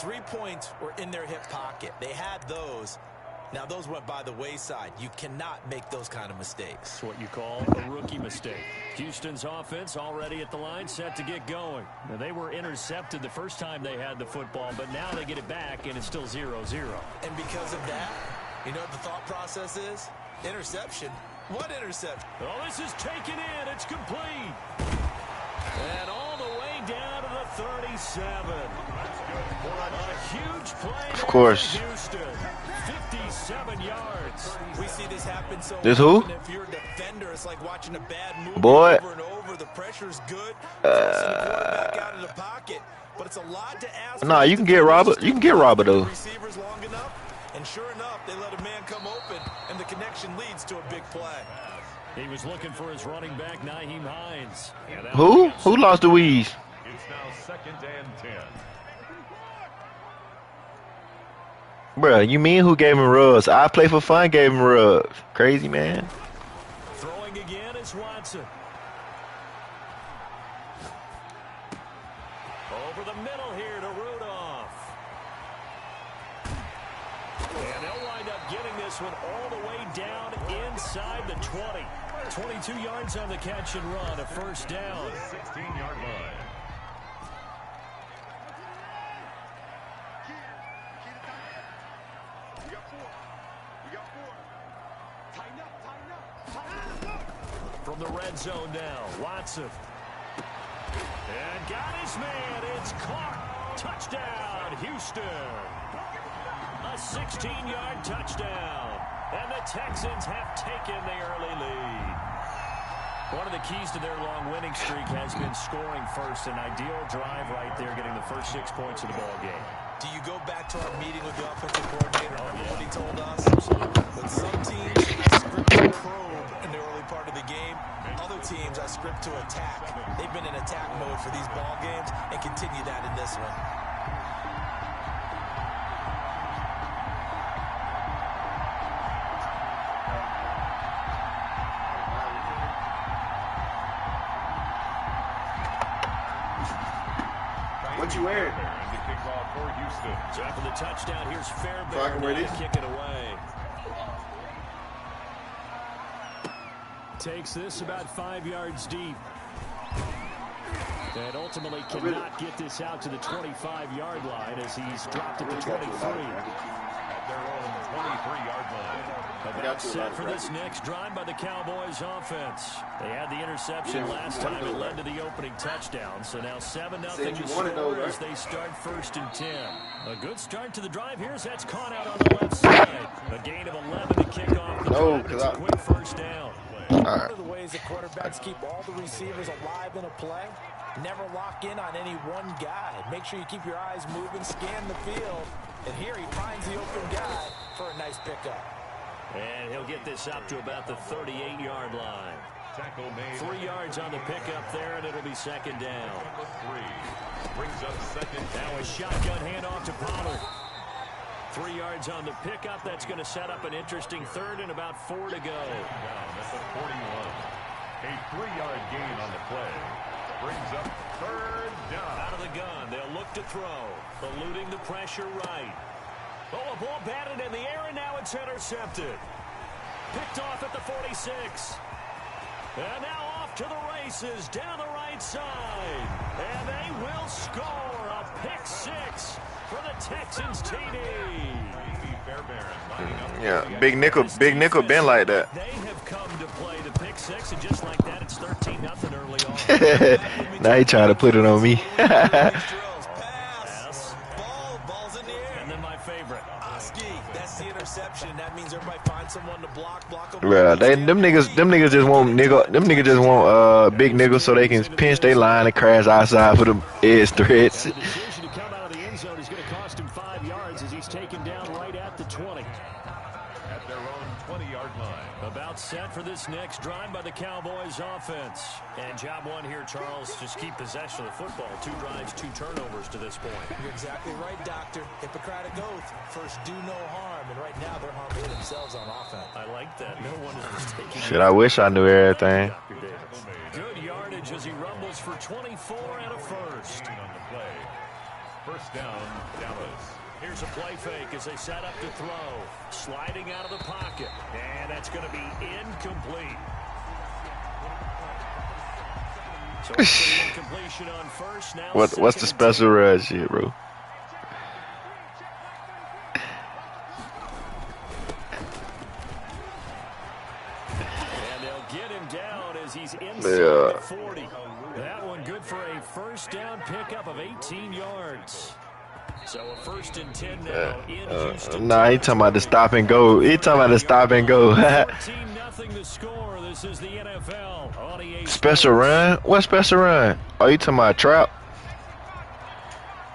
3 points were in their hip pocket. They had those. Now, those went by the wayside. You cannot make those kind of mistakes. It's what you call a rookie mistake. Houston's offense already at the line, set to get going. Now, they were intercepted the first time they had the football, but now they get it back, and it's still 0-0. And because of that, you know what the thought process is? Interception. What interception? Oh, this is taken in. It's complete. And all the way down to the 37. A huge play. Of course. Houston. 57 yards. We see this happen so this who? If you're a defender, it's like watching a bad movie Boy. over and over. The pressure's good. Forcing the quarterback out of the pocket. But it's a lot to ask. Nah, you can get Robert. You can get Robert though. Receivers long enough, and sure enough, they let a man come open, and the connection leads to a big play. He was looking for his running back, Nyheim Hines. Who? Who lost the Weeze? It's now 2nd and 10. Bruh, you mean who gave him rubs? I Play for Fun gave him rubs. Crazy, man. Throwing again is Watson. Over the middle here to Rudolph. And they'll wind up getting this one all the way down inside the 20. 22 yards on the catch and run, a first down. 16-yard line. From the red zone now, Watson. And got his man. It's caught. Touchdown, Houston. A 16-yard touchdown. And the Texans have taken the early lead. One of the keys to their long winning streak has been scoring first. An ideal drive right there, getting the first 6 points of the ball game. Do you go back to our meeting with the offensive coordinator? Remember what he told us? With some teams, I script to probe in the early part of the game. Other teams, I script to attack. They've been in attack mode for these ball games and continue that in this one. What you wearing? The kickoff for Houston. So after the touchdown, here's Fairbairn to kick it away. Takes this about 5 yards deep. And ultimately cannot get this out to the 25-yard line as he's dropped at the 23. At their own 23-yard line. About set for this next drive by the Cowboys offense. They had the interception last time. It led to the opening touchdown. So now 7-0 to score as they start 1st and 10. A good start to the drive here as that's caught out on the left side. A gain of 11 to kick off the drive. It's a quick first down. One of the ways that quarterbacks keep all the receivers alive in a play, never lock in on any one guy. Make sure you keep your eyes moving, scan the field. And here he finds the open guy for a nice pickup. And he'll get this up to about the 38-yard line. 3 yards on the pickup there, and it'll be 2nd down. Brings up 2nd. Now a shotgun handoff to Pollard. 3 yards on the pickup. That's going to set up an interesting 3rd and about 4 to go. Down at the 41. A 3-yard gain on the play. Brings up 3rd down. Out of the gun. They'll look to throw. Eluding the pressure right. Oh, a ball batted in the air, and now it's intercepted. Picked off at the 46. And now off to the races down the right side. And they will score a pick 6 for the Texans TD. Yeah, big nickel been like that. They have come to play the pick 6, and just like that, it's 13-0 early on. Now he trying to put it on me. Ball's in the air. And then my favorite. That's the interception. That means everybody finds someone to block them. Yeah, them niggas just want big niggas so they can pinch their line and crash outside for the edge threats. The decision to come out of the end zone is going to cost him 5 yards as he's taken down right at the 20. At their own 20-yard line. About set for this next drive by the Cowboys offense. And job one here, Charles, just keep possession of the football. 2 drives, 2 turnovers to this point. You're exactly right, Doctor. Hippocratic oath. First, do no harm. And right now, they're harming themselves on offense. I like that. No one is mistaking. Shit, I wish I knew everything. Good yardage as he rumbles for 24 and a first. On the play. First down, Dallas. Here's a play fake as they set up to throw. Sliding out of the pocket. And that's going to be incomplete. So it's an incompletion on first. Now What's the special run shit, bro? And they'll get him down as he's inside the 40. That one good for a first down pickup of 18 yards. So a 1st and 10 now in Houston. Nah, he talking about the stop and go. He talking about the stop and go. 14-0 the score. This is the NFL on EA Special run? What special run? Oh, you talking about trap?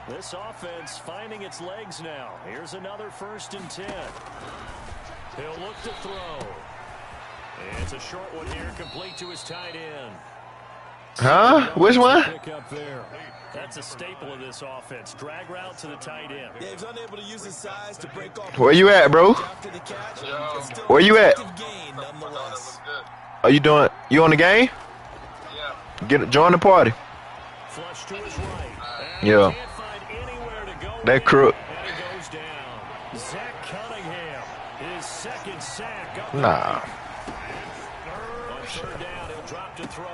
This offense finding its legs now. Here's another 1st and 10. He'll look to throw. And it's a short one here, complete to his tight end. Huh? Which one? Pick up there. That's a staple of this offense. Drag route to the tight end. Yeah, he's unable to use his size to break off. Where you at, bro? Where you at? Are you doing? You on the game? Yeah. Join the party. Flush to his right. Yeah. Can't find anywhere to go. That crook. And it goes down. Zach Cunningham, his 2nd sack. Up Nah. on 3rd down, he'll drop to throw.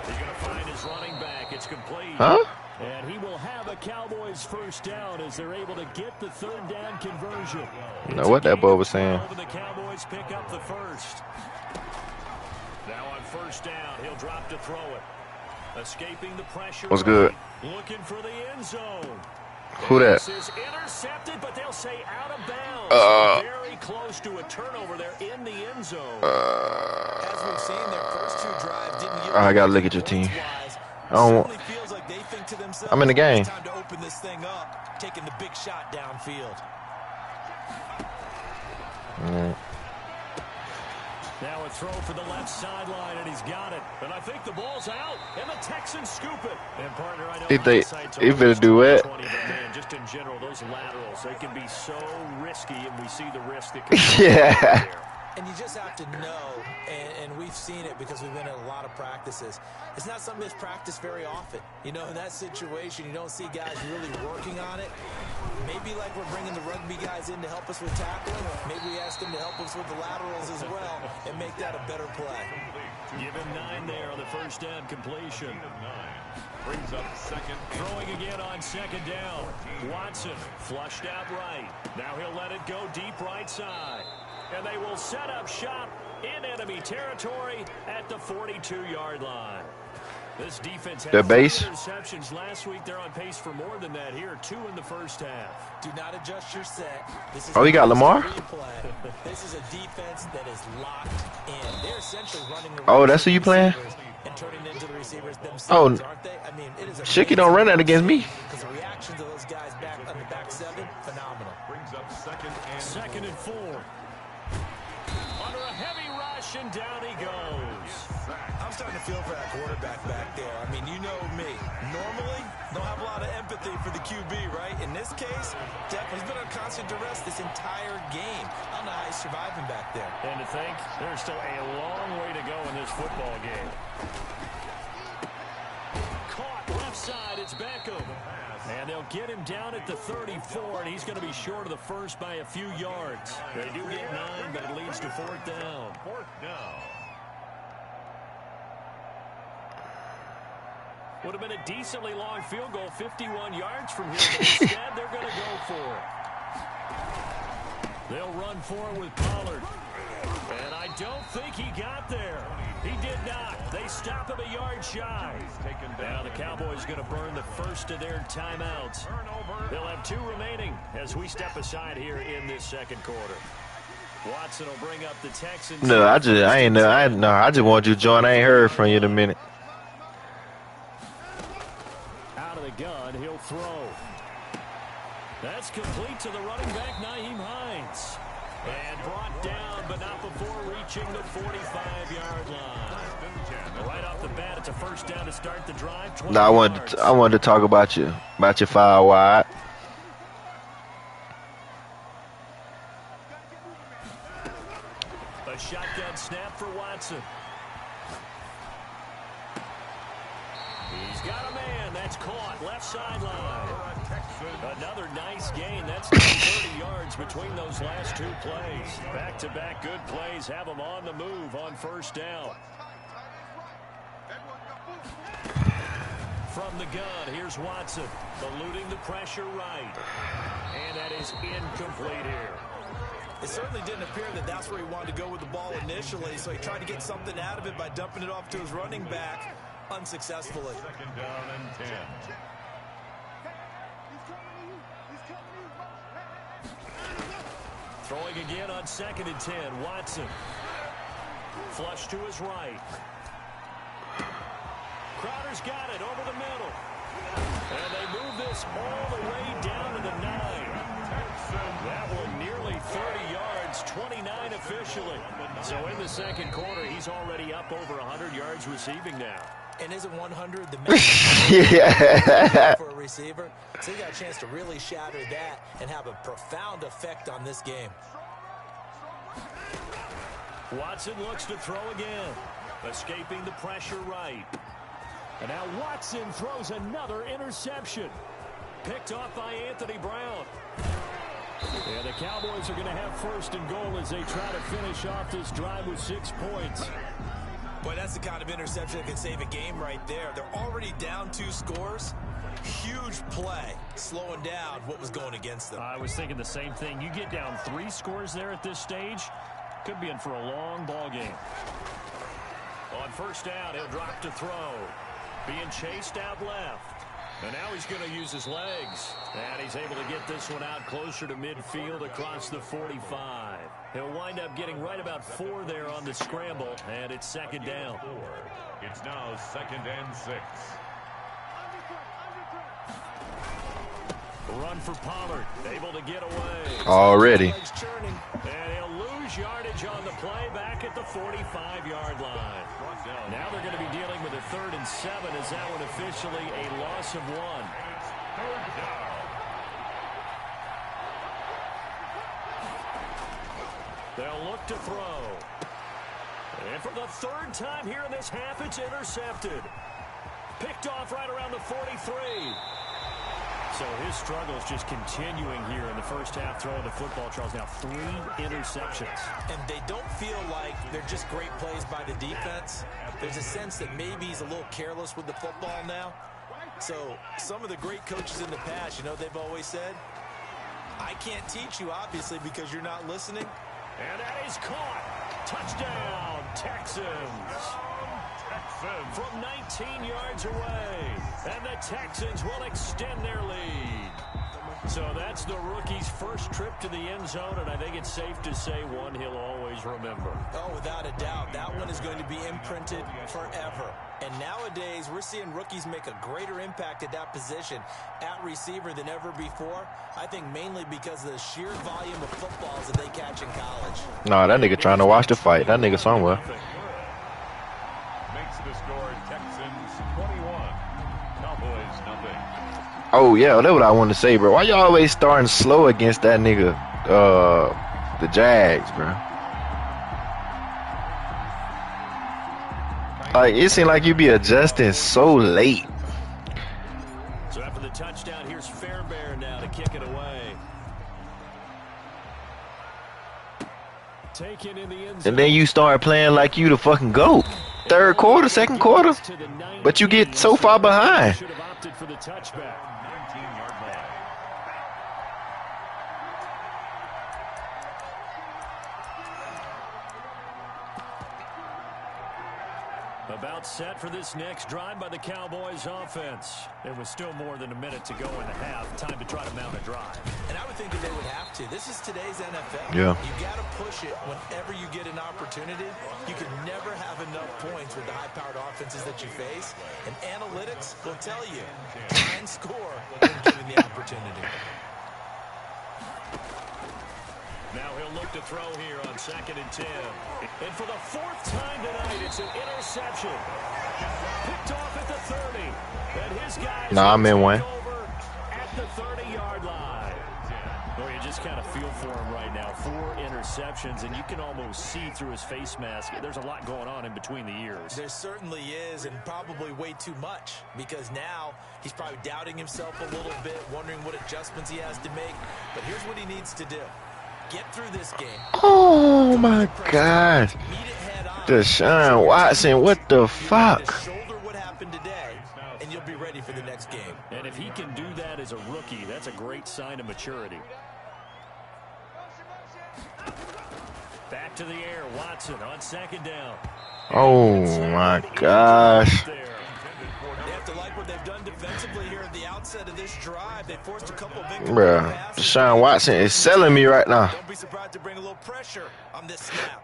He's going to find his running back. It's complete. Huh? And he will have a Cowboys 1st down as they're able to get the 3rd down conversion. Know what that boy was saying. The Cowboys pick up the 1st. Now on 1st down, he'll drop to throw it. Escaping the pressure. What's good? Looking for the end zone. Who that? This is intercepted, but they'll say out of bounds. Very close to a turnover there in the end zone. As we've seen, their first 2 drives didn't give I gotta look at your team. I don't want. feels like they think to themselves, I'm in the game. it's time to open this thing up, taking the big shot downfield. Now a throw for the left sideline, and he's got it. And I think the ball's out, and the Texans scoop it. And partner, I know If they do it. Man, just in general, those laterals, they can be so risky, and we see the risk that can Yeah. And you just have to know, and we've seen it because we've been at a lot of practices. It's not something that's practiced very often. You know, in that situation, you don't see guys really working on it. Maybe like we're bringing the rugby guys in to help us with tackling. Maybe we ask them to help us with the laterals as well and make that a better play. Give him 9 there on the 1st down completion. Brings up 2nd. Throwing again on 2nd down. Watson flushed out right. Now he'll let it go deep right side. And they will set up shop in enemy territory at the 42-yard line. This defense had The base? 4 interceptions last week. They're on pace for more than that here. 2 in the 1st half. Do not adjust your set. This is Oh, you got Lamar? This is a defense that is locked in. They're essentially running the Oh, that's who you playing? and turning into the receivers themselves, Oh, aren't they? I mean, it is Shicky don't run that against me. because the reactions of those guys back on the back 7, phenomenal. Brings up 2nd and 4. Under a heavy rush, and down he goes. I'm starting to feel for that quarterback back there. I mean, you know me. Normally, don't have a lot of empathy for the QB, right? In this case, definitely he's been on constant duress this entire game. I don't know how he's surviving back there. And to think, there's still a long way to go in this football game. Caught left side, it's Beckham. And they'll get him down at the 34, and he's going to be short of the 1st by a few yards. They do get 9, but it leads to 4th down. 4th down. Would have been a decently long field goal, 51 yards from here, but instead they're going to go for it. They'll run for it with Pollard. And I don't think he got there. He did not. They stop him a yard shy. Now the Cowboys going to burn the 1st of their timeouts. They'll have 2 remaining as we step aside here in this 2nd quarter. Watson will bring up the Texans. No, I just want you to join. I ain't heard from you in a minute. Out of the gun, he'll throw. That's complete to the running back, Nyheim Hines. And brought down, but not before reaching the 45-yard line. Right off the bat, it's a 1st down to start the drive. No, I wanted to talk about your 5 wide. A shotgun snap for Watson. He's got a man. That's caught. Left sideline. Another nice gain. That's 30 yards between those last two plays. Back-to-back good plays have them on the move on first down. From the gun, here's Watson, eluding the pressure right. And that is incomplete here. It certainly didn't appear that that's where he wanted to go with the ball initially, so he tried to get something out of it by dumping it off to his running back unsuccessfully. Second down and 10. Throwing again on 2nd and 10, Watson. Flush to his right. Crowder's got it over the middle. And they move this all the way down to the 9. That one nearly 30 yards, 29 officially. So in the second quarter, he's already up over 100 yards receiving now. And isn't 100 the maximum for a receiver? So he got a chance to really shatter that and have a profound effect on this game. Watson looks to throw again, escaping the pressure right. And now Watson throws another interception. Picked off by Anthony Brown. And the Cowboys are going to have 1st and goal as they try to finish off this drive with 6 points. Boy, that's the kind of interception that can save a game right there. They're already down 2 scores. Huge play, slowing down what was going against them. I was thinking the same thing. You get down 3 scores there at this stage, could be in for a long ball game. On first down, he'll drop to throw. Being chased out left. And now he's going to use his legs. And he's able to get this one out closer to midfield across the 45. He'll wind up getting right about 4 there on the scramble. And it's 2nd down. It's now 2nd and 6. Run for Pollard. Able to get away. Already. And he'll lose yardage on the play back at the 45-yard line. Now they're going to be dealing with a 3rd and 7 as that one officially a loss of 1. Third down. They'll look to throw. And for the 3rd time here in this half, it's intercepted. Picked off right around the 43. So his struggles just continuing here in the first half throwing the football. Charles, now 3 interceptions. And they don't feel like they're just great plays by the defense. There's a sense that maybe he's a little careless with the football now. So some of the great coaches in the past, you know, they've always said, I can't teach you, obviously, because you're not listening. And that is caught. Touchdown, Texans. From 19 yards away. And the Texans will extend their lead. So that's the rookie's first trip to the end zone, and I think it's safe to say one he'll always remember. Oh, without a doubt. That one is going to be imprinted forever. And nowadays, we're seeing rookies make a greater impact at that position at receiver than ever before. I think mainly because of the sheer volume of footballs that they catch in college. Nah, that nigga trying to watch the fight. That nigga somewhere. Makes the score Texans 21. Cowboys nothing. Oh, yeah, that's what I wanted to say, bro. Why y'all always starting slow against that nigga, the Jags, bro? Like, it seemed like you be adjusting so late. So after the touchdown, here's Fairbairn now to kick it away. Taken in the end zone. And then you start playing like you the fucking GOAT. 3rd quarter, 2nd quarter. But you get so far behind. Should have opted for the touchback. 19-yard line. About set for this next drive by the Cowboys offense. There was still more than a minute to go in the half. Time to try to mount a drive. And I would think that they would have to. This is today's NFL. Yeah. You got to push it whenever you get an opportunity. You can never have enough points with the high-powered offenses that you face. And analytics will tell you, try and score when given the opportunity. Now he'll look to throw here on 2nd and 10. And for the 4th time tonight, it's an interception. Picked off at the 30. And his guys I'm in one. over at the 30-yard line. Well, you just just kind of feel for him right now. 4 interceptions, and you can almost see through his face mask. There's a lot going on in between the ears. There certainly is, and probably way too much, because now he's probably doubting himself a little bit, wondering what adjustments he has to make. But here's what he needs to do. Get through this game. Oh, my God. Deshaun Watson, what the fuck? Shoulder what happened today, and you'll be ready for the next game. And if he can do that as a rookie, that's a great sign of maturity. Back to the air, Watson on 2nd down. Oh, my gosh. They have to like what they've done defensively here at the outset of this drive. They forced a couple of Bruh, Deshaun Watson is selling me right now. Don't be surprised to bring a little pressure on this snap.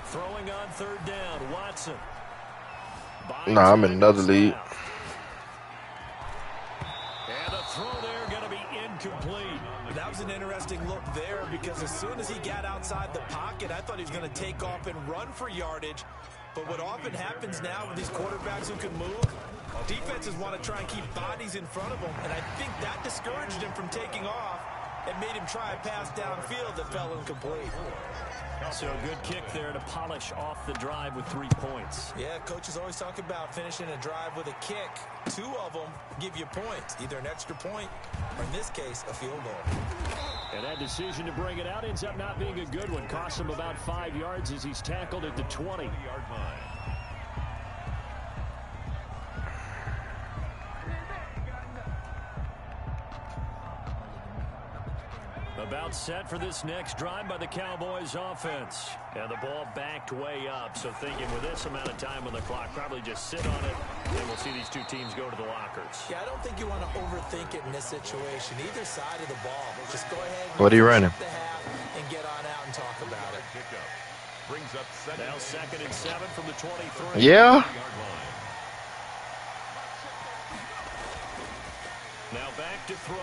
Throwing on 3rd down, Watson. Nah, I'm in another league. And the throw there going to be incomplete. That was an interesting look there, because as soon as he got outside the pocket, I thought he was going to take off and run for yardage. But what often happens now with these quarterbacks who can move, defenses want to try and keep bodies in front of them, and I think that discouraged him from taking off and made him try a pass downfield that fell incomplete. So a good kick there to polish off the drive with 3 points. Yeah, coaches always talk about finishing a drive with a kick. 2 of them give you points, either an extra point or, in this case, a field goal. And that decision to bring it out ends up not being a good one. Costs him about 5 yards as he's tackled at the 20-yard line. About set for this next drive by the Cowboys offense. And the ball backed way up. So thinking with this amount of time on the clock, probably just sit on it, and we'll see these 2 teams go to the lockers. Yeah, I don't think you want to overthink it in this situation. Either side of the ball. Just go ahead and what are you running? And get on out and talk about it. Brings up now 2nd and 7 from the 23. Yeah. Now back to throw.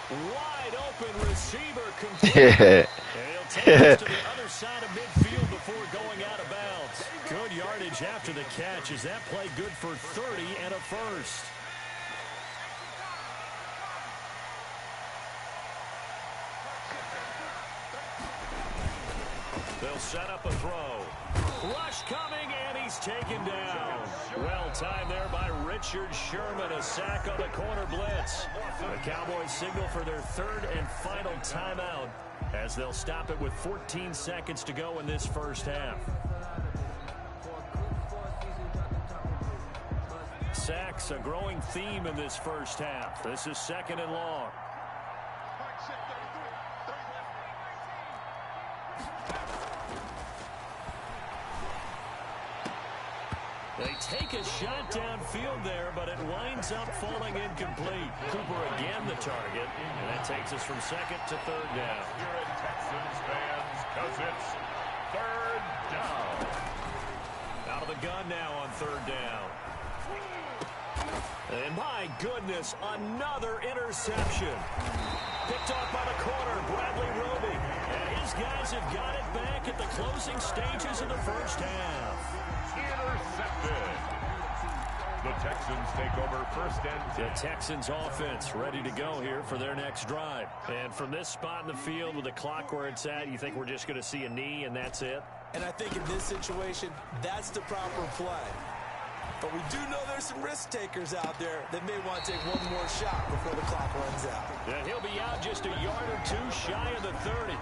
Wide open receiver complete. And he'll take us to the other side of midfield before going out of bounds. Good yardage after the catch. Is that play good for 30 and a first? They'll set up a throw. Rush coming, and he's taken down. Well timed there by Richard Sherman. A sack on the corner blitz. The Cowboys signal for their 3rd and final timeout as they'll stop it with 14 seconds to go in this first half. Sacks, a growing theme in this first half. This is 2nd and long. They take a shot downfield there, but it winds up falling incomplete. Cooper again the target, and that takes us from 2nd to 3rd down. You're in Texans fans, because it's 3rd down. Out of the gun now on 3rd down. And my goodness, another interception. Picked off by the corner, Bradley Roby. And his guys have got it back at the closing stages of the first half. Intercepted. The Texans take over 1st and 10. The Texans offense ready to go here for their next drive. And from this spot in the field with the clock where it's at, you think we're just going to see a knee and that's it? And I think in this situation, that's the proper play. But we do know there's some risk takers out there that may want to take one more shot before the clock runs out. And he'll be out just a yard or 2 shy of the 30.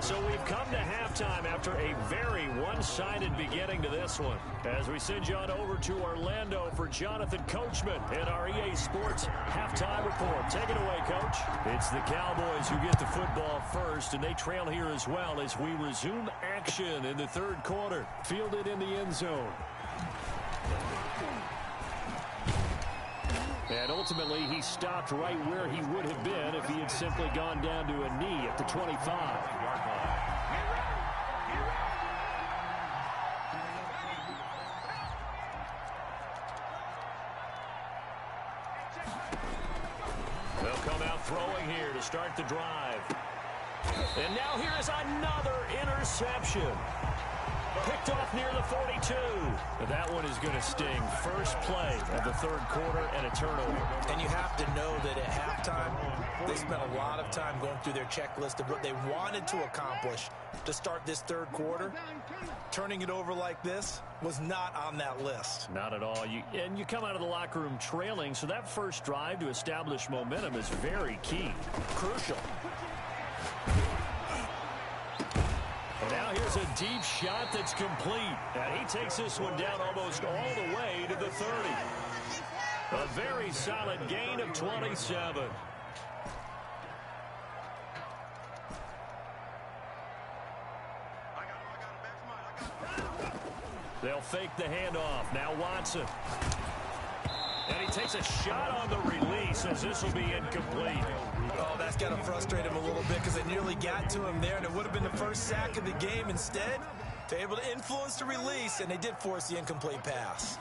So we've come to halftime after a very one-sided beginning to this one. As we send you on over to Orlando for Jonathan Coachman in our EA Sports Halftime Report. Take it away, Coach. It's the Cowboys who get the football first, and they trail here as well as we resume action in the 3rd quarter. Fielded in the end zone. And ultimately, he stopped right where he would have been if he had simply gone down to a knee at the 25. They'll come out throwing here to start the drive. And now here is another interception. Picked off near the 42. But that one is going to sting. First play of the third quarter and a turnover. And you have to know that at halftime, they spent a lot of time going through their checklist of what they wanted to accomplish to start this third quarter. Turning it over like this was not on that list. Not at all. And you come out of the locker room trailing, so that first drive to establish momentum is very key. Crucial. And now here's a deep shot that's complete. And he takes this one down almost all the way to the 30. A very solid gain of 27. They'll fake the handoff. Now Watson. And he takes a shot on the release as this will be incomplete. Oh, that's got to frustrate him a little bit because they nearly got to him there, and it would have been the first sack of the game. Instead, they're able to influence the release, and they did force the incomplete pass.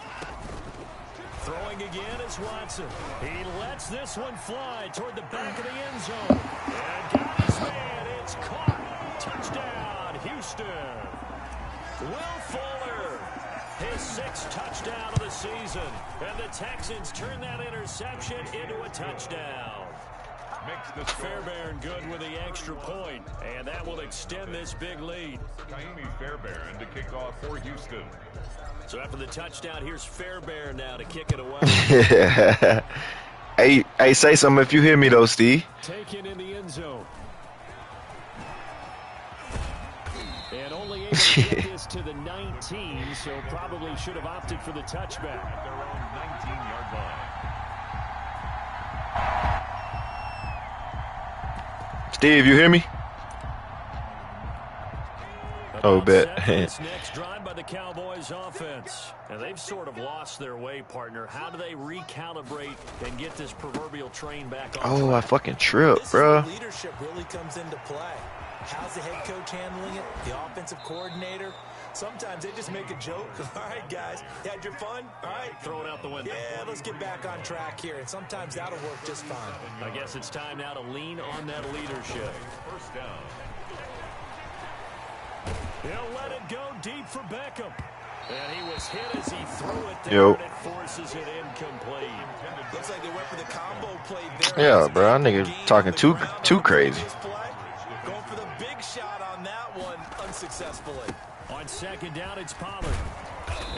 Throwing again is Watson. He lets this one fly toward the back of the end zone. And got his man. It's caught. Touchdown, Houston. Will Fuller, his 6th touchdown of the season. And the Texans turn that interception into a touchdown. Fairbairn good with the extra point, and that will extend this big lead. Kaimi Fairbairn to kick off for Houston. So after the touchdown, here's Fairbairn now to kick it away. Hey, say something if you hear me though, Steve. Taken in the end zone. And only able to get this to the 19, so probably should have opted for the touchback. At their own 19-yard line. Steve, you hear me? Oh, bet. This next drive by the Cowboys offense. And they've sort of lost their way, partner. How do they recalibrate and get this proverbial train back on track? I fucking tripped, bro. Leadership really comes into play. How's the head coach handling it? The offensive coordinator? Sometimes they just make a joke. All right, guys, you had your fun? All right. Throw it out the window. Yeah, let's get back on track here. And sometimes that'll work just fine. I guess it's time now to lean on that leadership. First down. He'll let it go deep for Beckham. And he was hit as he threw it there, Yo. and it forces it incomplete. Looks like they went for the combo play there. Yeah, bro, that nigga talking too crazy. Going for the big shot on that one unsuccessfully. On second down, it's Pollard.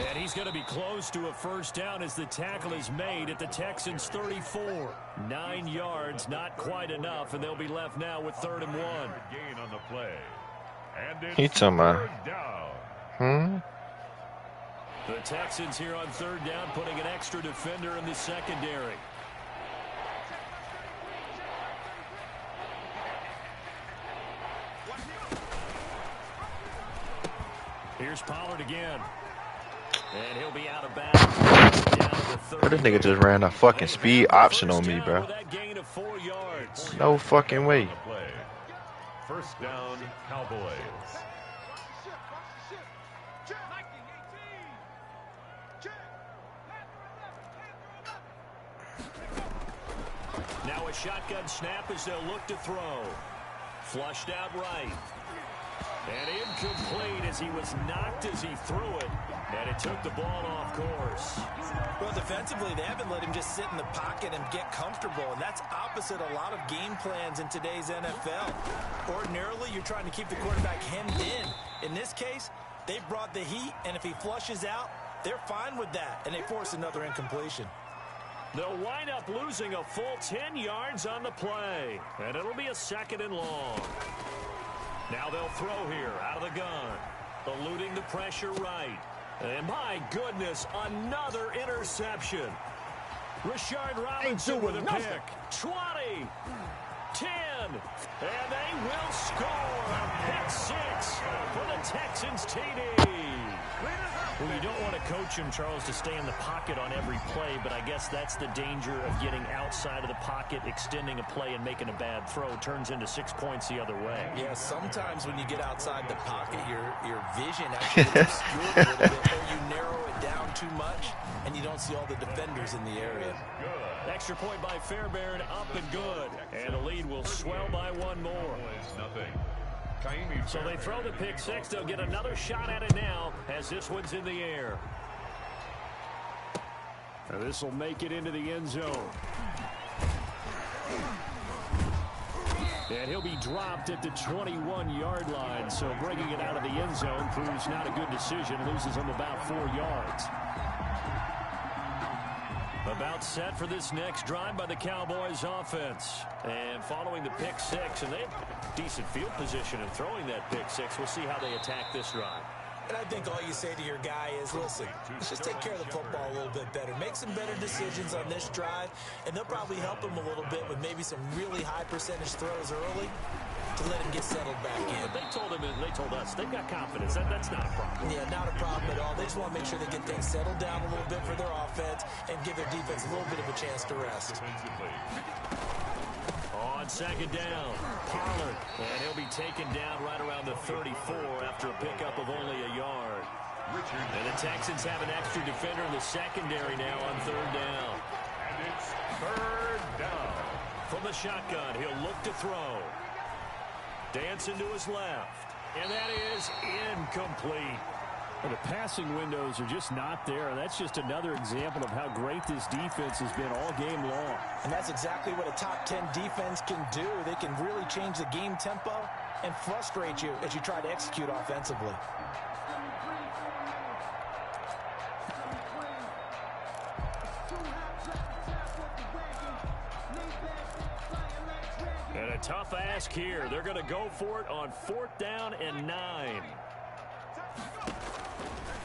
And he's going to be close to a first down as the tackle is made at the Texans' 34. 9 yards, not quite enough, and they'll be left now with 3rd and 1. Gain on the play. And it's He talking about, down. The Texans here on 3rd down, putting an extra defender in the secondary. Here's Pollard again. And he'll be out of bounds. Bro, this nigga just ran a fucking speed option on me, bro. That gain of 4 yards. No fucking way. First down, Cowboys. Now a shotgun snap as they'll look to throw. Flushed out right. And incomplete as he was knocked as he threw it. And it took the ball off course. Well, defensively, they haven't let him just sit in the pocket and get comfortable. And that's opposite a lot of game plans in today's NFL. Ordinarily, you're trying to keep the quarterback hemmed in. In this case, they brought the heat, and if he flushes out, they're fine with that. And they force another incompletion. They'll wind up losing a full 10 yards on the play. And it'll be a 2nd and long. Now they'll throw here out of the gun. Eluding the pressure right. And my goodness, another interception. Rashard Robinson with a pick. 20, 10, and they will score. Pick 6 for the Texans TD. Well, you don't want to coach him, Charles, to stay in the pocket on every play, but I guess that's the danger of getting outside of the pocket, extending a play, and making a bad throw. Turns into 6 points the other way. Yeah, sometimes when you get outside the pocket, your vision actually gets obscured a little bit, or you narrow it down too much, and you don't see all the defenders in the area. Extra point by Fairbairn, up and good. And the lead will swell by 1 more. Nothing. So they throw the pick six. They'll get another shot at it now as this one's in the air. This will make it into the end zone. And he'll be dropped at the 21-yard line. So bringing it out of the end zone proves not a good decision. Loses him about 4 yards. About set for this next drive by the Cowboys offense. And following the pick six, and they have decent field position in throwing that pick six. We'll see how they attack this drive. And I think all you say to your guy is, listen, let's just take care of the football a little bit better. Make some better decisions on this drive, and they'll probably help him a little bit with maybe some really high percentage throws early to let him get settled back in. But they told us they've got confidence. That's not a problem. Yeah, not a problem at all. They just want to make sure they get things settled down a little bit for their offense and give their defense a little bit of a chance to rest. On second down, Pollard, and he'll be taken down right around the 34 after a pickup of only a yard. And the Texans have an extra defender in the secondary now on third down. And it's third down. From the shotgun, he'll look to throw. Dancing to his left, and that is incomplete. Well, the passing windows are just not there, and that's just another example of how great this defense has been all game long. And that's exactly what a top 10 defense can do. They can really change the game tempo and frustrate you as you try to execute offensively. And a tough ask here. They're going to go for it on 4th down and 9.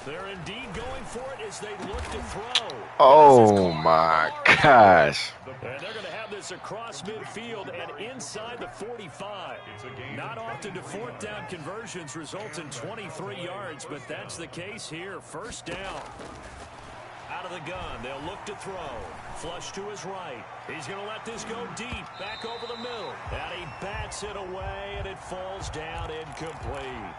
They're indeed going for it as they look to throw. Oh, my gosh. And they're going to have this across midfield and inside the 45. Not often do 4th down conversions result in 23 yards, but that's the case here. 1st down. Out of the gun, they'll look to throw. Flush to his right. He's going to let this go deep, back over the middle. And he bats it away, and it falls down incomplete.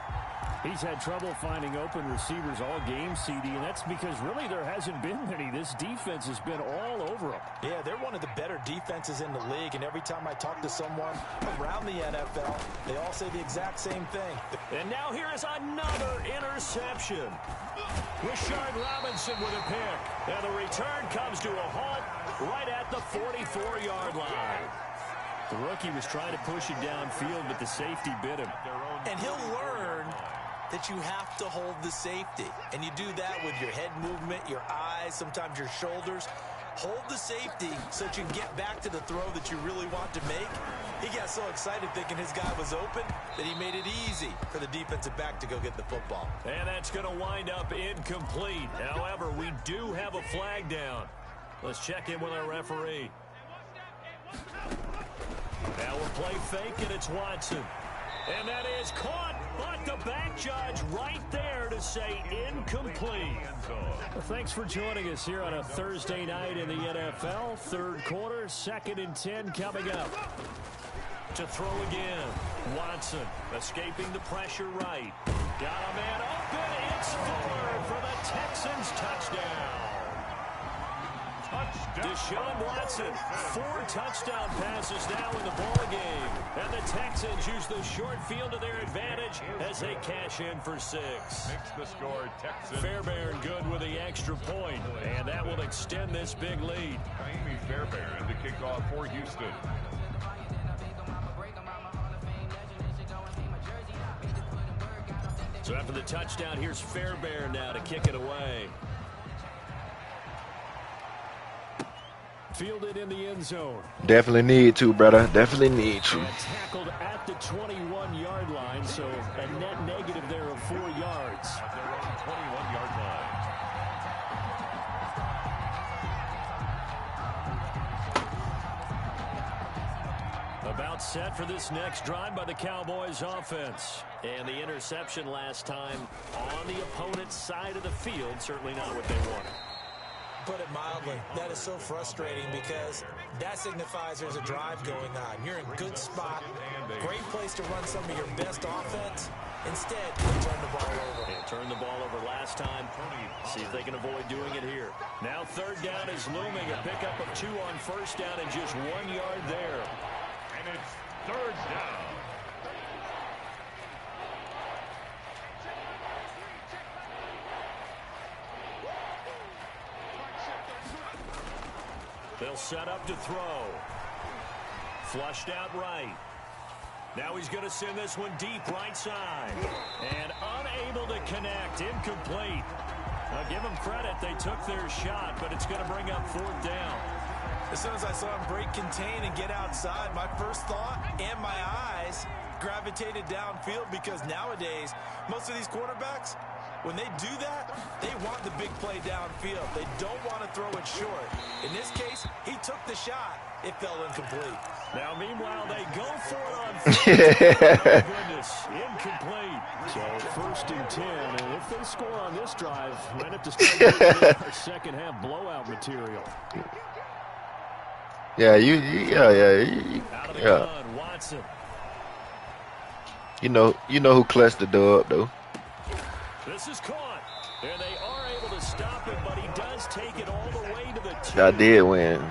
He's had trouble finding open receivers all game, CD, and that's because really there hasn't been many. This defense has been all over him. Yeah, they're one of the better defenses in the league, and every time I talk to someone around the NFL, they all say the exact same thing. And now here is another interception. Rashard Robinson with a pick. And the return comes to a halt right at the 44-yard line. The rookie was trying to push it downfield, but the safety bit him. And he'll learn that you have to hold the safety. And you do that with your head movement, your eyes, sometimes your shoulders. Hold the safety so that you can get back to the throw that you really want to make. He got so excited thinking his guy was open that he made it easy for the defensive back to go get the football. And that's going to wind up incomplete. However, we do have a flag down. Let's check in with our referee. Now we'll play fake, and it's Watson. And that is caught, but the back judge right there to say incomplete. Well, thanks for joining us here on a Thursday night in the NFL. 3rd quarter, 2nd and 10 coming up. To throw again. Watson escaping the pressure right. Got a man open. It's Fuller for the Texans touchdown. Deshaun Watson, 4 touchdown passes now in the ball game. And the Texans use the short field to their advantage as they cash in for 6. Makes the score Texans. Fairbairn good with the extra point, and that will extend this big lead. Fairbairn to kick off for Houston. So after the touchdown, here's Fairbairn now to kick it away. Fielded in the end zone. Definitely need to, brother. Definitely need to. And tackled at the 21-yard line, so a net negative there of 4 yards. At their own 21-yard line. About set for this next drive by the Cowboys offense. And the interception last time on the opponent's side of the field, certainly not what they wanted. Put it mildly, that is so frustrating because that signifies there's a drive going on. You're in a good spot, great place to run some of your best offense. Instead, they turn the ball over. They turned the ball over last time. See if they can avoid doing it here. Now 3rd down is looming. A pickup of 2 on 1st down and just 1 yard there. And it's 3rd down. They'll set up to throw. Flushed out right. Now he's going to send this one deep right side. And unable to connect. Incomplete. I'll give them credit. They took their shot, but it's going to bring up 4th down. As soon as I saw him break contain and get outside, my first thought and my eyes gravitated downfield, because nowadays, most of these quarterbacks, when they do that, they want the big play downfield. They don't want to throw it short. In this case, he took the shot. It fell incomplete. Now, meanwhile, they go for it on 4th. Oh, goodness, incomplete. So 1st and 10, and if they score on this drive, might have to start our second half blowout material. Yeah, Out of the gun, Watson. You know who clutched the dub though. This is caught, and they are able to stop him, but he does take it all the way to the 2. I did win. A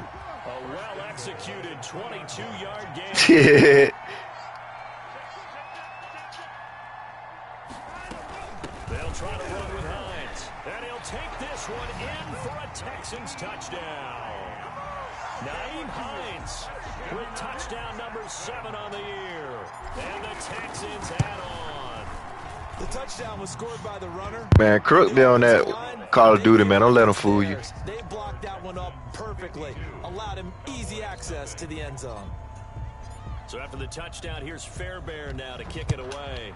well-executed 22-yard gain. They'll try to run with Hines, and he'll take this one in for a Texans touchdown. Naeem Hines with touchdown number 7 on the year, and the Texans add on. The touchdown was scored by the runner. Man, Crook be on that Call of Duty, man. Don't let him fool you. They blocked that one up perfectly. Allowed him easy access to the end zone. So after the touchdown, here's Fairbairn now to kick it away.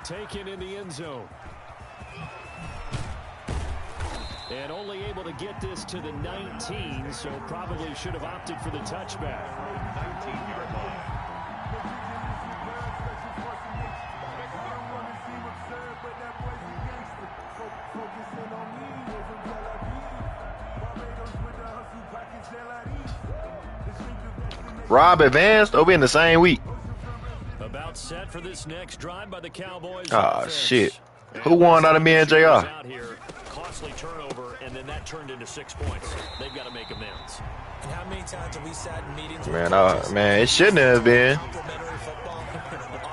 Taken in the end zone. And only able to get this to the 19, so probably should have opted for the touchback. 19-yard line. Rob advanced, or we in the same week? About set for this next drive by the Cowboys. Ah, shit. Who won out of me and JR? Out here, costly turnover, and then that turned into 6 points. They've got to make amends. And how many times have we sat in meetings? Man, it shouldn't have been. Complementary football.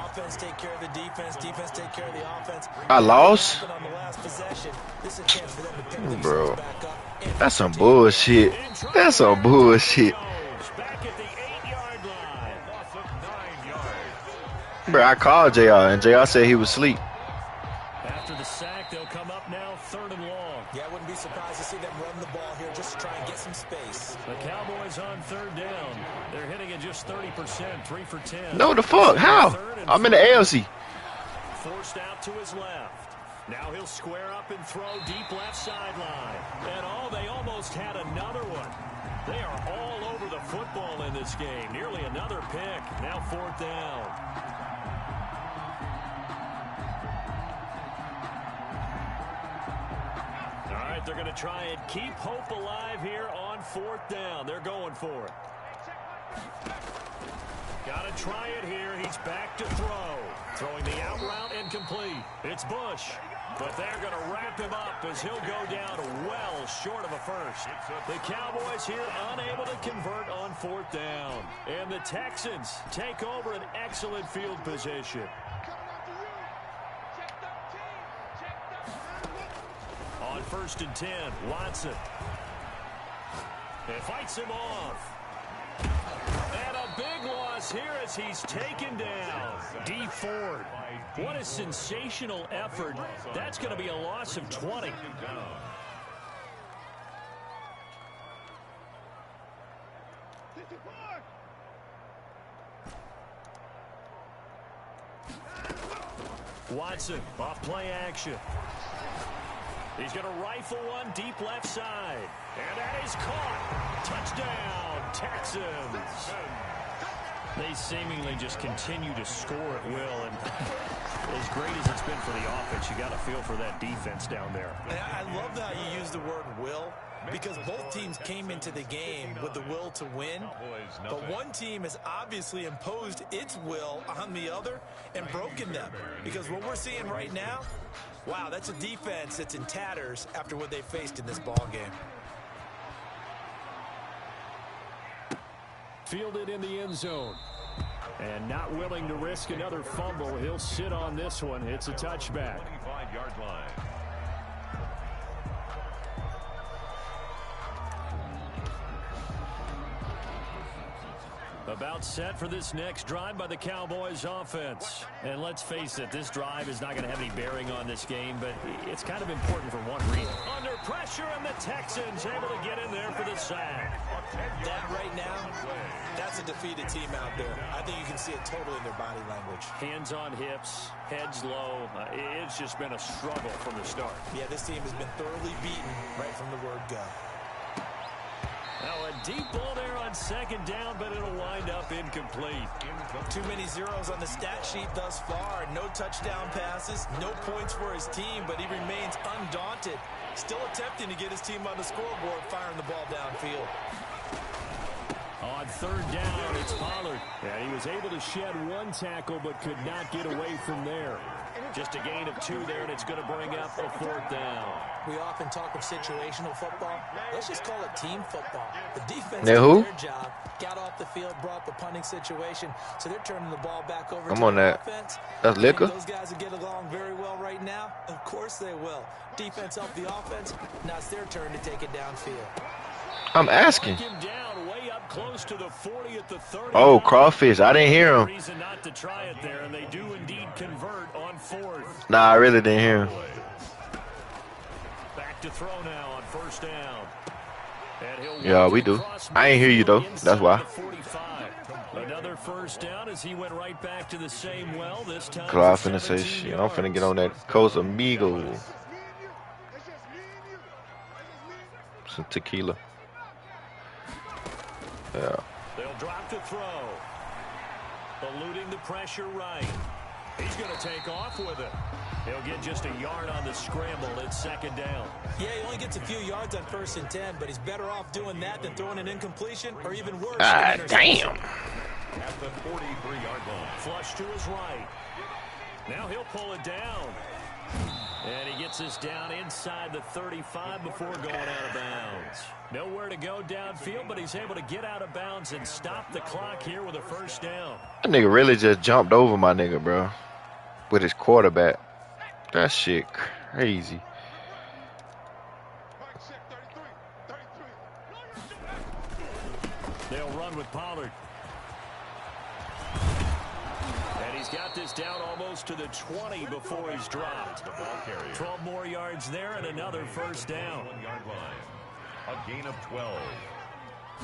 Offense take care of the defense. Defense take care of the offense. I lost? On the last possession, this is a chance for them to pick themselves Bro, back up. that's some bullshit. That's some bullshit. Back at the 8-yard line. Loss of 9 yards. Bro, I called JR, and JR said he was asleep. After the sack, they'll come up now 3rd and long. Yeah, I wouldn't be surprised to see them run the ball here just to try and get some space. The Cowboys on 3rd down. They're hitting at just 30%, 3 for 10. No, the fuck? How? I'm in the AFC. Forced out to his left. Now he'll square up and throw deep left sideline. And they almost had another one. They are all over the football in this game. Nearly another pick. Now 4th down. All right, they're going to try and keep hope alive here on 4th down. They're going for it. Got to try it here. He's back to throw. Throwing the out route incomplete. It's Bush. But they're going to wrap him up as he'll go down well short of a first. The Cowboys here unable to convert on 4th down. And the Texans take over an excellent field position. On 1st and 10, Watson. And fights him off. And a big loss here as he's taken down. D. Ford. What a sensational effort. That's going to be a loss of 20. Watson off play action. He's going to rifle one deep left side. And that is caught. Touchdown, Texans. They seemingly just continue to score at will. And as great as it's been for the offense, you got to feel for that defense down there. And I love that you use the word will, because both teams came into the game with the will to win. But one team has obviously imposed its will on the other and broken them. Because what we're seeing right now, wow, that's a defense that's in tatters after what they faced in this ball game. Fielded in the end zone. And not willing to risk another fumble. He'll sit on this one. It's a touchback. 25-yard line. About set for this next drive by the Cowboys offense. And let's face it, this drive is not going to have any bearing on this game, but it's kind of important for one reason. Under pressure, and the Texans able to get in there for the sack. That right now, that's a defeated team out there. I think you can see it totally in their body language. Hands on hips, heads low. It's just been a struggle from the start. Yeah, this team has been thoroughly beaten right from the word go. Now a deep ball there on second down, but it'll wind up incomplete. Too many zeros on the stat sheet thus far. No touchdown passes, no points for his team, but he remains undaunted. Still attempting to get his team on the scoreboard, firing the ball downfield. On third down, it's Pollard. And he was able to shed one tackle, but could not get away from there. Just a gain of 2 there, and it's going to bring up a 4th down. We often talk of situational football. Let's just call it team football. The defense did their job, got off the field, brought the punting situation, so they're turning the ball back over to the offense. That's liquor. Those guys will get along very well right now. Of course they will. Defense helped the offense. Now it's their turn to take it downfield. I'm asking. Him down way up close to the 40 at the 30. Oh, crawfish. I didn't hear him. Reason not to try it there, and they do indeed convert on 4th. Nah, I really didn't hear him. Back to throw now on 1st down. Yeah, we do. I ain't hear you, though. That's why. Another 1st down as he went right back to the same well. This time, Cause I'm finna say shit. I'm finna get on that Coast Amigo. Some tequila. Yeah. They'll drop to throw. Eluding the pressure right. He's going to take off with it. He'll get just a yard on the scramble. It's 2nd down. Yeah, he only gets a few yards on 1st and 10, but he's better off doing that than throwing an incompletion or even worse. Ah, damn. At the 43-yard line. Flush to his right. Now he'll pull it down. And he gets us down inside the 35 before going out of bounds. Nowhere to go downfield, but he's able to get out of bounds and stop the clock here with a 1st down. That nigga really just jumped over my nigga, bro. With his quarterback. That shit crazy. They'll run with Pollard. And he's got this down almost to the 20 before he's dropped. 12 more yards there and another 1st down. 1-yard line. A gain of 12.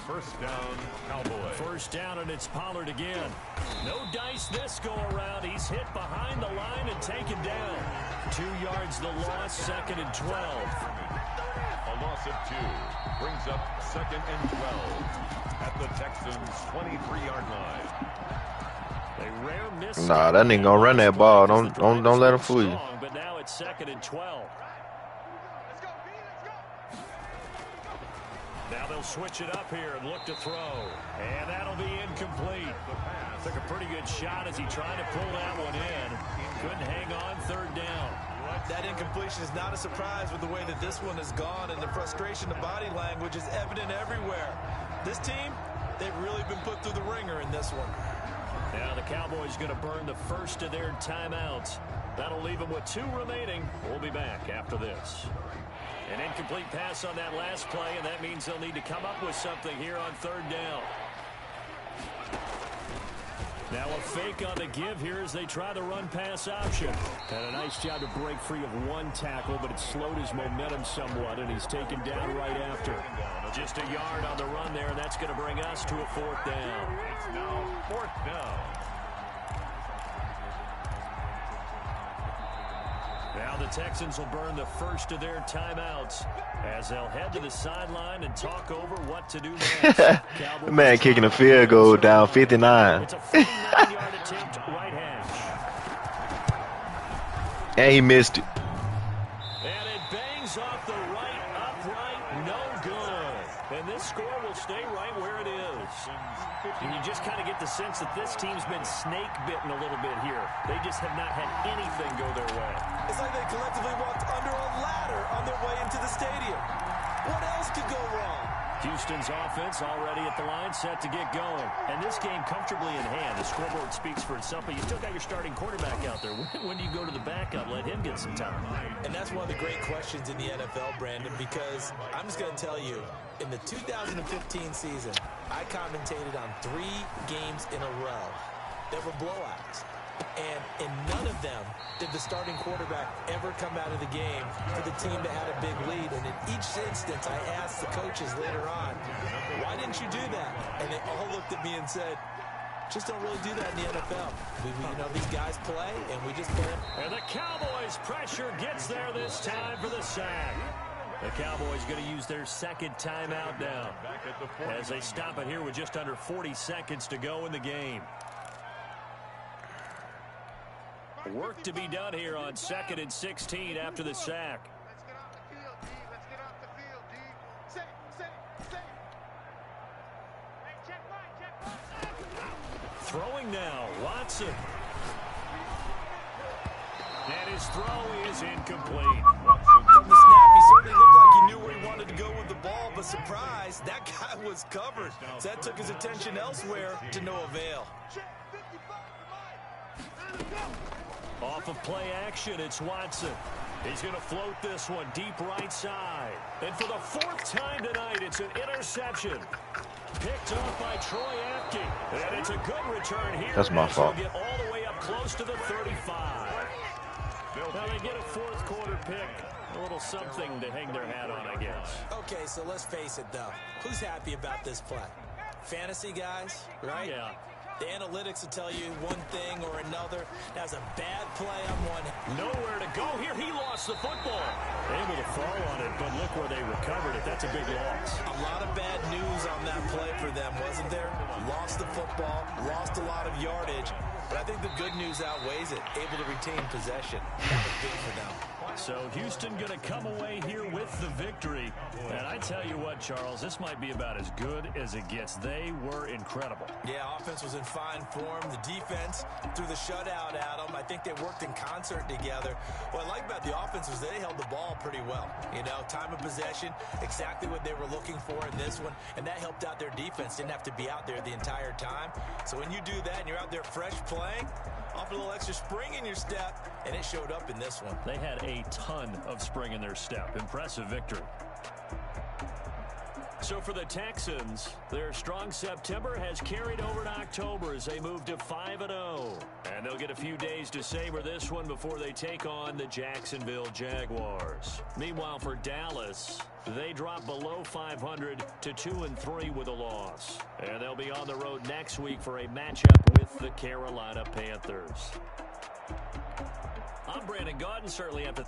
1st down, Cowboys. 1st down, and it's Pollard again. No dice this go around. He's hit behind the line and taken down. 2 yards the loss, 2nd and 12. A loss of 2 brings up 2nd and 12 at the Texans' 23-yard line. A rare miss. Nah, that nigga gonna run that ball. Don't let him fool you. But now it's 2nd and 12. Now they'll switch it up here and look to throw. And that'll be incomplete. Took a pretty good shot as he tried to pull that one in. Couldn't hang on 3rd down. That incompletion is not a surprise with the way that this one has gone, and the frustration of body language is evident everywhere. This team, they've really been put through the ringer in this one. Now the Cowboys going to burn the first of their timeouts. That'll leave them with 2 remaining. We'll be back after this. An incomplete pass on that last play, and that means they'll need to come up with something here on 3rd down. Now a fake on the give here as they try the run-pass option. And a nice job to break free of one tackle, but it slowed his momentum somewhat, and he's taken down right after. Just a yard on the run there, and that's going to bring us to a 4th down. It's now 4th down. Now the Texans will burn the first of their timeouts as they'll head to the sideline and talk over what to do next. Man kicking a field goal down 59. It's a 49-yard attempt right hash. And he missed it. And it bangs off the right upright, no good. And this score will stay right where it is. And you just kind of get the sense that this team's been snake-bitten a little bit here. They just have not had anything go their way. It's like they collectively walked under a ladder on their way into the stadium. What else could go wrong? Houston's offense already at the line, set to get going. And this game comfortably in hand. The scoreboard speaks for itself, but you still got your starting quarterback out there. When do you go to the backup? Let him get some time. And that's one of the great questions in the NFL, Brandon, because I'm just going to tell you, in the 2015 season, I commentated on 3 games in a row that were blowouts. And in none of them did the starting quarterback ever come out of the game for the team that had a big lead. And in each instance, I asked the coaches later on, why didn't you do that? And they all looked at me and said, just don't really do that in the NFL. These guys play, and we just play. And the Cowboys' pressure gets there this time for the sack. The Cowboys going to use their second timeout now as they stop it here with just under 40 seconds to go in the game. Work to be done here on 2nd and 16 after the sack. Let's get off the field, D. Let's get off the field, D. Set it. Hey, check right. Throwing now, Watson. And his throw is incomplete. From the snap, he certainly looked like he knew where he wanted to go with the ball, but surprise, that guy was covered. So that took his attention elsewhere to no avail. Off of play action, it's Watson. He's going to float this one deep right side. And for the 4th time tonight, it's an interception. Picked off by Troy Apke. And it's a good return here. That's my fault. Get all the way up close to the 35. Now they get a 4th quarter pick. A little something to hang their hat on, I guess. Okay, so let's face it, though. Who's happy about this play? Fantasy guys, right? Yeah. The analytics will tell you one thing or another. That was a bad play on one. Nowhere to go here. He lost the football. Able to fall on it, but look where they recovered it. That's a big loss. A lot of bad news on that play for them, wasn't there? Lost the football, lost a lot of yardage. But I think the good news outweighs it. Able to retain possession. That was big for them. So Houston going to come away here with the victory. And I tell you what, Charles, this might be about as good as it gets. They were incredible. Yeah, offense was in fine form. The defense threw the shutout at them. I think they worked in concert together. What I like about the offense was they held the ball pretty well. Time of possession, exactly what they were looking for in this one. And that helped out their defense. Didn't have to be out there the entire time. So when you do that and you're out there fresh playing, offer a little extra spring in your step, and it showed up in this one. They had a ton of spring in their step. Impressive victory. So for the Texans, their strong September has carried over to October as they move to 5-0. And they'll get a few days to savor this one before they take on the Jacksonville Jaguars. Meanwhile, for Dallas, they drop below 500 to 2-3 with a loss. And they'll be on the road next week for a matchup with the Carolina Panthers. I'm Brandon Gaudin, certainly at the